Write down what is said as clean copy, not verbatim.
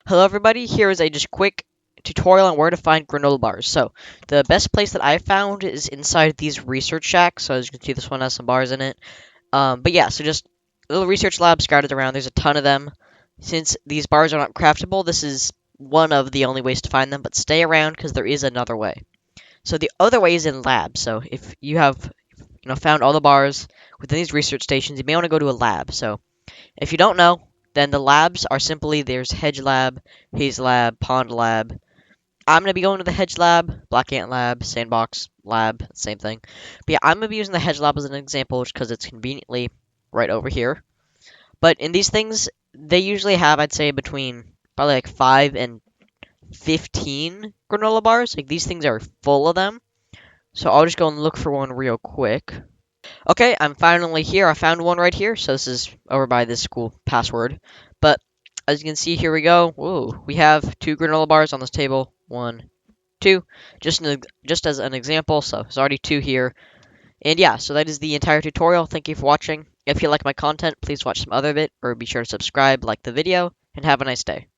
Hello everybody, here is a just quick tutorial on where to find granola bars. So, the best place that I found is inside these research shacks. So as you can see, this one has some bars in it. But yeah, so just little research labs scattered around. There's a ton of them. Since these bars are not craftable, this is one of the only ways to find them, but stay around because there is another way. So the other way is in labs. So if you have, found all the bars within these research stations, you may want to go to a lab. So if you don't know, then the labs are simply there's Hedge Lab, Haze Lab, Pond Lab. I'm going to be going to the Hedge Lab, Black Ant Lab, Sandbox Lab, same thing. But yeah, I'm going to be using the Hedge Lab as an example just because it's conveniently right over here. But in these things, they usually have, I'd say, between probably like 5 and 15 granola bars. Like these things are full of them. So I'll just go and look for one real quick. Okay, I'm finally here. I found one right here. So this is over by this school password. But as you can see, here we go. Whoa, we have 2 granola bars on this table. 1, 2. Just as an example. So there's already 2 here. And yeah, so that is the entire tutorial. Thank you for watching. If you like my content, please watch some other of it, or be sure to subscribe, like the video, and have a nice day.